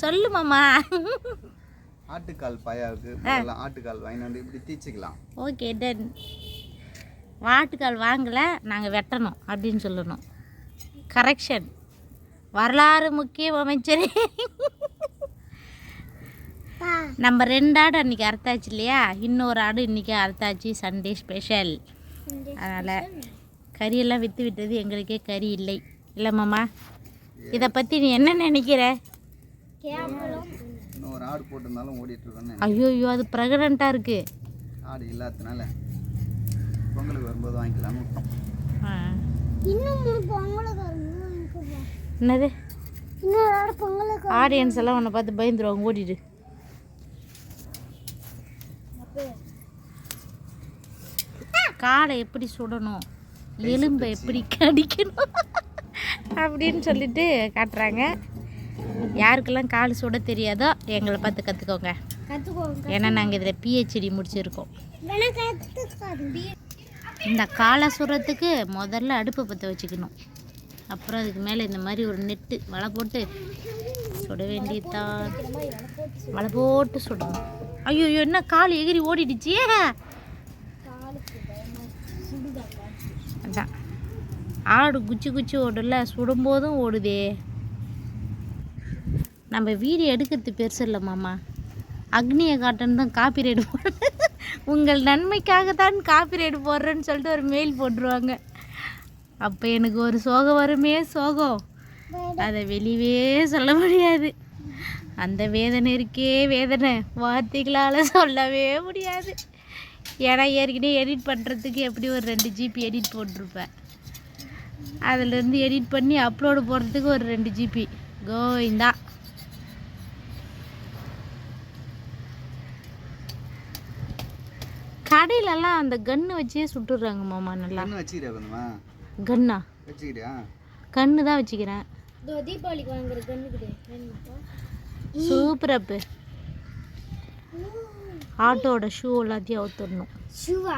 சொல்லு மாமா. ஆட்டுக்கால் பாயாவுக்கு முதல்ல ஆட்டுக்கால் வாங்கிட்டு வந்து இப்படி தீச்சிக்கலாம். Okay done. ஆட்டுக்கால் வாங்கலை, நாங்கள் வெட்டணும் அப்படின்னு சொல்லணும். கரெக்ஷன். வரலாறு முக்கிய அமைச்சரே. நம்ம 2 ஆடு அன்றைக்கி அறுத்தாச்சு இல்லையா, இன்னொரு ஆடு இன்றைக்கி அறுத்தாச்சு. Sunday special. அதனால் கறியெல்லாம் விற்று விட்டது, எங்களுக்கே கறி இல்லை. இல்லை மாமா, இதை பற்றி நீ என்ன நினைக்கிற? இன்னொரு ஆடு போட்டிருந்தாலும் ஓடிட்டு இருக்கோன்னு. ஐயோ, அது ப்ரெக்னெண்ட்டாக இருக்குது. ஆடு இல்லாததுனால பொங்கலுக்கு வரும்போது வாங்கிக்கலாம்னு விட்டோம். என்னது ஆடியன்ஸ் எல்லாம் உன்னை பார்த்து பயந்துருவாங்க, ஓடிடு. காலை எப்படி சுடணும், எலும்பை எப்படி கடிக்கணும் அப்படின்னு சொல்லிட்டு காட்டுறாங்க. யாருக்கெல்லாம் கால் சுட தெரியாதோ எங்களை பார்த்து கற்றுக்கோங்க. ஏன்னா நாங்கள் இதில் பிஹெச்டி முடிச்சிருக்கோம். இந்த காலை சுடுறதுக்கு முதல்ல அடுப்பை பற்ற வச்சுக்கணும். அப்புறம் அதுக்கு மேலே இந்த மாதிரி ஒரு நெட்டு வலை போட்டு சுட வேண்டியதான். வலை போட்டு சுடணும். ஐயோ, என்ன கால் எகிரி ஓடிடுச்சு. அதான் ஆடு குச்சி குச்சி ஓடல, சுடும்போதும் ஓடுதே. நம்ம வீடியோ எடுக்கிறது பெருசு இல்லை மாமா, அக்னியை காட்டுன்னு தான் காப்பிரைட் போடுறேன். உங்கள் நன்மைக்காகத்தான் காப்பிரைட் போடுறேன்னு சொல்லிட்டு ஒரு மெயில் போட்டுருவாங்க. அப்போ எனக்கு ஒரு சோகம் வருமே, சோகம். அதை வெளியே சொல்ல முடியாது. அந்த வேதனை இருக்கே வேதனை, வார்த்தைகளால் சொல்லவே முடியாது. ஏன்னா ஏற்கனவே எடிட் பண்ணுறதுக்கு எப்படி ஒரு 2 GB எடிட் போட்டிருப்பேன். அதிலேருந்து எடிட் பண்ணி அப்லோடு போடுறதுக்கு ஒரு 2 GB கோவிந்தா. கடையிலலாம் அந்த கன்று வச்சே சுட்டுடுறாங்க மாமா. நல்லா கன்னா கன்று தான் வச்சுக்கிறேன். தீபாவளிக்கு வாங்குற கன்று சூப்பர். அப்பு ஆட்டோட ஷூ எல்லாத்தையும் அவுத்துடணும். ஷூவா?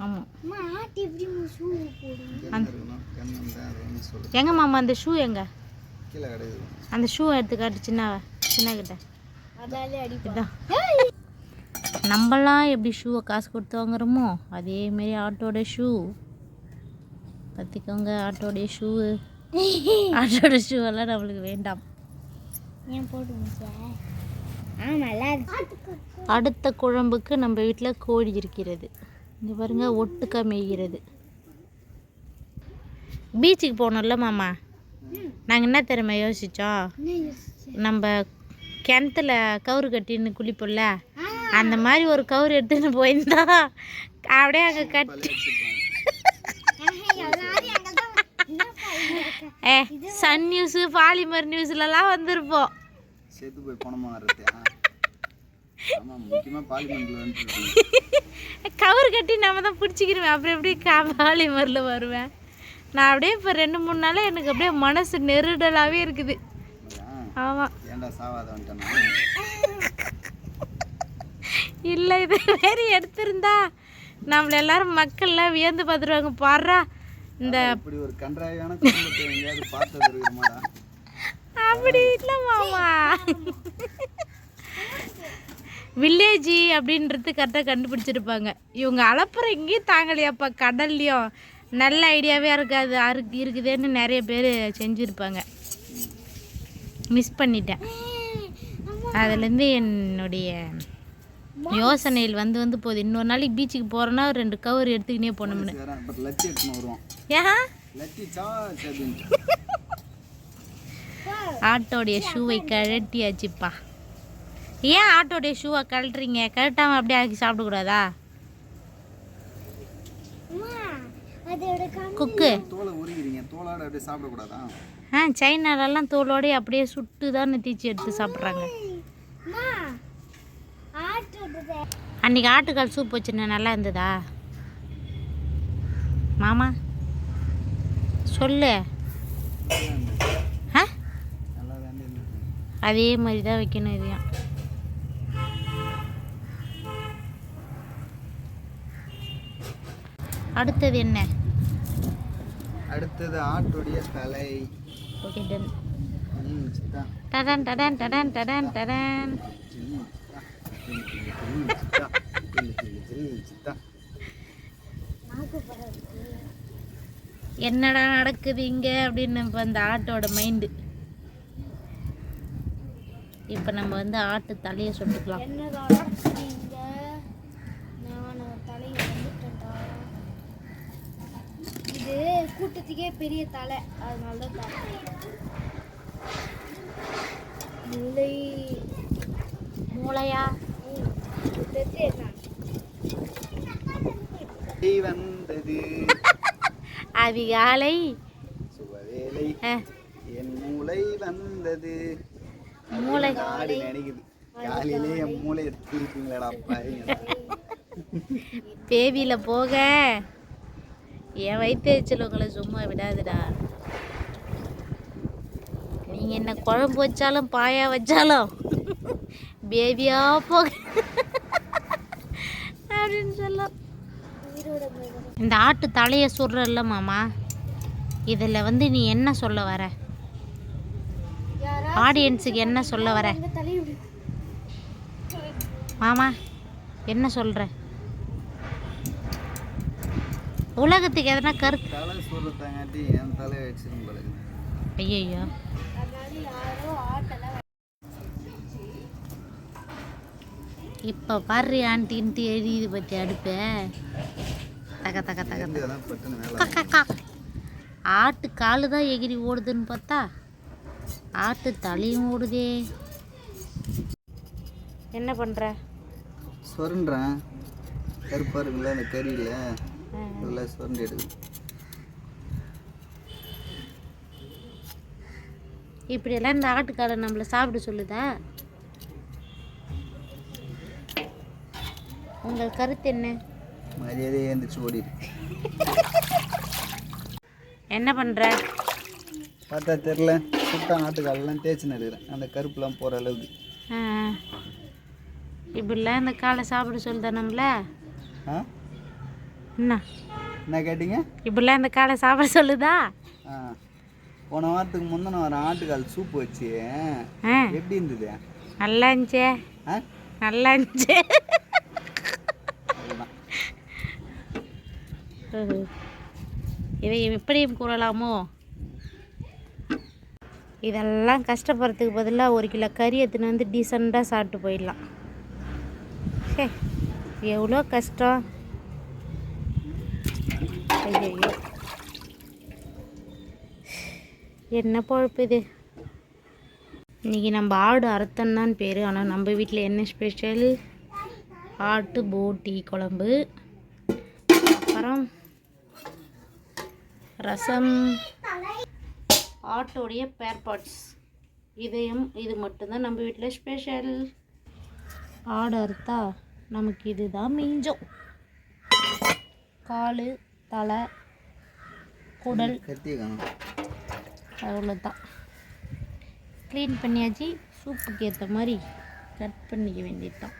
ஆமாம். எங்க மாமா அந்த ஷூ எங்க? அந்த ஷூ எடுத்து காட்டு சின்ன கிட்ட. நம்மலாம் எப்படி ஷூவை காசு கொடுத்து வாங்குறோமோ அதேமாரி ஆட்டோட ஷூ பார்த்திக்கோங்க. ஆட்டோடைய ஷூவு, ஆட்டோட ஷூவெல்லாம் நம்மளுக்கு வேண்டாம். அடுத்த குழம்புக்கு நம்ம வீட்டில் கோழி இருக்கிறது. இங்கே பாருங்க, ஒட்டுக்கா மேய்கிறது. பீச்சுக்கு போகணும்ல மாமா, நாங்கள் என்ன திறமை யோசித்தோம், நம்ம கிணத்துல கவுரு கட்டின்னு குளிப்போம்ல, அந்த மாதிரி ஒரு கவுரு எடுத்துன்னு போயிருந்தா அப்படியே அங்கே கட்டி சன் நியூஸு பாலிமர் நியூஸ்லலாம் வந்திருப்போம். கவுரு கட்டி நம்ம தான் பிடிச்சிக்கிறேன். அப்புறம் எப்படி பாலிமரில் வருவேன் நான்? அப்படியே இப்போ 2-3 நாளாக எனக்கு அப்படியே மனசு நெருடலாகவே இருக்குது. ஆமாம், இல்லை இது மாரி எடுத்திருந்தா நம்மள எல்லாரும் மக்கள்லாம் வியந்து பார்த்துருவாங்க. பாடுறா இந்த அப்படி இல்லை மாமா, வில்லேஜி அப்படின்றது கரெக்டாக கண்டுபிடிச்சிருப்பாங்க. இவங்க அலப்புறம் இங்கேயும் தாங்கலையாப்பா, கடல்லையும் நல்ல ஐடியாவே இருக்காது இருக்குதுன்னு நிறைய பேர் செஞ்சுருப்பாங்க. மிஸ் பண்ணிட்டேன். அதுலேருந்து என்னுடைய யோசனையில் வந்து போகுது. இன்னொரு நாளைக்கு பீச்சுக்கு போகிறோன்னா 2 கவர் எடுத்துக்கினே போனோம்னு. ஆட்டோடைய ஷூவை கழட்டியாச்சுப்பா. ஏன் ஆட்டோடைய ஷூவை கழட்டுறீங்க? கழட்டாமல் அப்படியே ஆக்கி சாப்பிடக்கூடாதா? குக்கு சைனாலெல்லாம் தோலோடய அப்படியே சுட்டு தான் தீச்சி எடுத்து சாப்பிட்றாங்க. அன்றைக்கி ஆட்டுக்கால் சூப் வச்சுருந்தேன், நல்லா இருந்ததா மாமா? சொல்லு. அதே மாதிரி தான் வைக்கணும் இதையும். அடுத்தது என்ன? அடுத்தது ஆட்டுடைய தலை. Okay done. டடன் டடன் டடன் டடன் டடன். என்னடா நடக்குது இங்கே அப்படின்னு இப்போ அந்த ஆட்டோட மைண்டு. இப்போ நம்ம வந்து ஆட்டு தலையை சுட்டுக்கலாம். இது கூட்டத்துக்கே பெரிய தலை, அதனால தான் மூளை. மூளையா வந்தது அதிகாலை சுபவேளை என் மூளை வந்தது. மூளை ஆடு நினைக்குது காலையிலே என் மூளை எடுத்துருக்கீங்களாடா பாருங்க. பேபியில் போக என் வயிற்றுச்சல் உங்களை சும்மா விடாதுடா. நீங்கள் என்ன குழம்பு வச்சாலும் பாயா வச்சாலும் பேபியா போக அப்படின்னு சொல்லலாம். இந்த ஆட்டு தலையை சுடுறல்ல மாமா, இதில் வந்து நீ என்ன சொல்ல வர? ஆடியன்ஸுக்கு என்ன சொல்ல வர மாமா? என்ன சொல்கிற? உலகத்துக்கு எதனா கருத்து? தலை சொல்றதாங்காட்டி என் தலையை வச்சுன்னு பழகுது. ஐயோ இப்போ பாரு ஆண்டின்ட்டு எரியுது பற்றி அடுப்ப. தக தக தக இதெல்லாம் பட்டுன்னு மேலே கக்கா. ஆட்டு காலு தான் எகிரி ஓடுதுன்னு பார்த்தா ஆட்டு தலையும் ஓடுதே. என்ன பண்ணுற? சொருன்றேன். கருப்பாக இருக்குல்ல அந்த கறியில் இதெல்லாம் சுரண்டி எடுக்குது. இப்படியெல்லாம் இந்த ஆட்டுக்காலை நம்மளை சாப்பிட சொல்லுதா? உங்கள் கருத்து என்ன? மரியாதையே எழுந்திரிச்சு ஓடிடு. என்ன பண்ணுற? பார்த்தா தெரில, சுட்டான் ஆட்டுக்காலெல்லாம் தேய்ச்சி நடுக்கிறேன் அந்த கருப்புலாம் போகிற அளவுக்கு. இப்படிலாம் இந்த காலை சாப்பிட சொல்லுதா நம்மள? ஆ என்ன கேட்டீங்க? இப்படிலாம் இந்த காலை சாப்பிட சொல்லுதா? போன வாரத்துக்கு முந்தின வாரம் ஆட்டுக்கால் சூப்பு வச்சு எப்படி இருந்தது? நல்லா இருந்துச்சே. நல்லா இருந்துச்சு. இதை எப்படியும் கூறலாமோ? இதெல்லாம் கஷ்டப்படுறதுக்கு பதிலாக 1 கிலோ கறி எடுத்துன்னு வந்து டீசெண்டாக சாப்பிட்டு போயிடலாம். எவ்வளோ கஷ்டம். ஐயோ என்ன பொழப்பு இது. இன்றைக்கி நம்ம ஆடு அறுத்தந்தான் பேர். ஆனால் நம்ம வீட்டில் என்ன ஸ்பெஷல்? ஆட்டு போட்டி குழம்பு, அப்புறம் ரசம், ஆட்டோடைய பேர் பார்ட்ஸ், இது மட்டும்தான் நம்ம வீட்டில் ஸ்பெஷல். ஆடு அறுத்தா நமக்கு இதுதான் மிஞ்சம். கால், தலை, குடல் அவ்வளோதான். க்ளீன் பண்ணியாச்சு. சூப்புக்கு ஏற்ற மாதிரி கட் பண்ணிக்க வேண்டியதுதான்.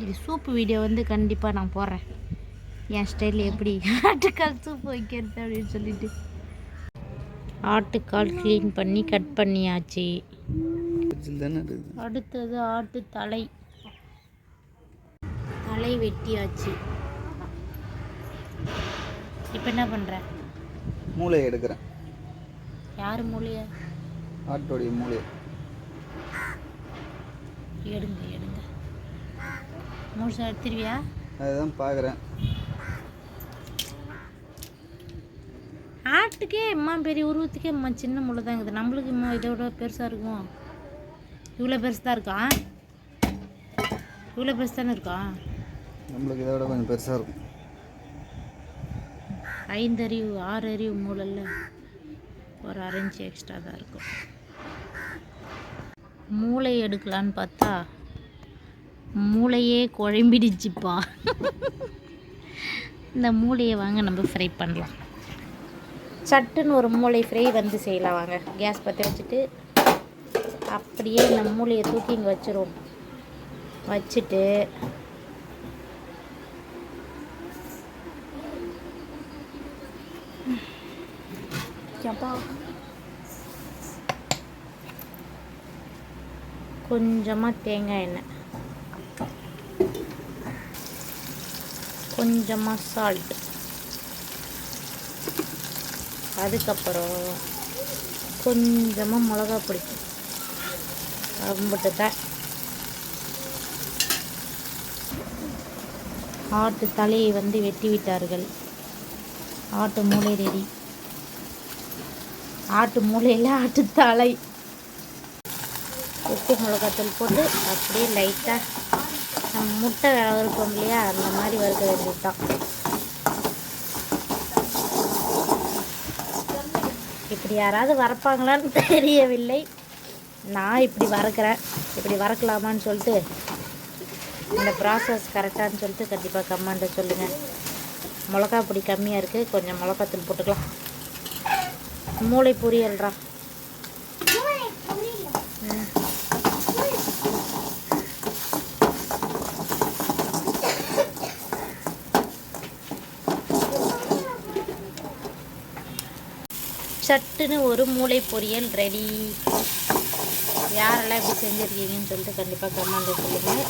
இது சூப்பு வீடியோ வந்து கண்டிப்பாக நான் போடுறேன், என் ஸ்டைலில் எப்படி ஆட்டுக்கால் சூப்பு வைக்கிறது அப்படின்னு சொல்லிட்டு. ஆட்டுக்கால் க்ளீன் பண்ணி கட் பண்ணியாச்சு. அடுத்தது ஆட்டு தலை வெட்டியாச்சு. இப்போ என்ன பண்ணுற? மூளையை எடுக்கிறேன். யார் மூளையை? ஆட்டோடைய மூளையை எடுங்க. முழுசாக எடுத்துருவியா? அதுதான் பார்க்குறேன். ஆட்டுக்கே அம்மா பெரிய உருவத்துக்கே அம்மா சின்ன முளை தான் இருக்குது. நம்மளுக்கு அம்மா இதோட பெருசாக இருக்கும். இவ்வளோ பெருசு தான் இருக்கா? இவ்வளோ பெருசு தானே இருக்கா? நம்மளுக்கு இதோட கொஞ்சம் பெருசாக இருக்கும். 5 அறிவு 6 அறிவு மூளையில் ஒரு 1/2 இன்ச்சு எக்ஸ்ட்ரா தான் இருக்கும். மூளை எடுக்கலான்னு பார்த்தா மூளையே குழம்பிடுச்சுப்பா. இந்த மூளையை வாங்க நம்ம ஃப்ரை பண்ணலாம். சட்டுன்னு ஒரு மூளை ஃப்ரை வந்து செய்யலாம் வாங்க. கேஸ் பற்ற வச்சுட்டு அப்படியே இந்த மூளையை தூக்கி இங்கே வச்சுருவோம். வச்சுட்டு கொஞ்சமாக தேங்காய் எண்ணெய், கொஞ்சமாக சால்ட், அதுக்கப்புறம் கொஞ்சமாக மிளகா பொடி, அம்பிட்டு தான். ஆட்டு தலையை வந்து வெட்டி விட்டார்கள். ஆட்டு மூளை ரெடி. ஆட்டு மூளையில் ஆட்டு தலை. உப்பு மிளகாத்தூள் போட்டு அப்படியே லைட்டாக நம்ம முட்டை வறுப்போம் இல்லையா, அந்த மாதிரி வறுக்க வேண்டியது தான். இப்படி யாராவது வறுப்பாங்களான்னு தெரியவில்லை. நான் இப்படி வறுக்கிறேன். இப்படி வறுக்கலாமான்னு சொல்லிட்டு, இந்த ப்ராசஸ் கரெக்டானு சொல்லிட்டு கண்டிப்பாக கமெண்ட்டை சொல்லுங்கள். மிளகா பொடி கம்மியாக இருக்குது, கொஞ்சம் மிளகாத்தூள் போட்டுக்கலாம். மூளை பொரியல்றா. சட்டுன்னு ஒரு மூளை பொரியல் ரெடி. யாரெல்லாம் இப்படி செஞ்சுருக்கீங்கன்னு சொல்லிட்டு கண்டிப்பாக கமெண்ட் சொல்லுங்கள்.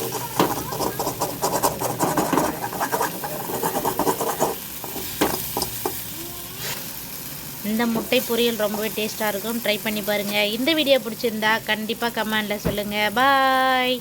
இந்த முட்டை பொரியல் ரொம்பவே டேஸ்ட்டாக இருக்கும். ட்ரை பண்ணி பாருங்கள். இந்த வீடியோ பிடிச்சிருந்தா கண்டிப்பாக கமெண்டில் சொல்லுங்கள். பாய்.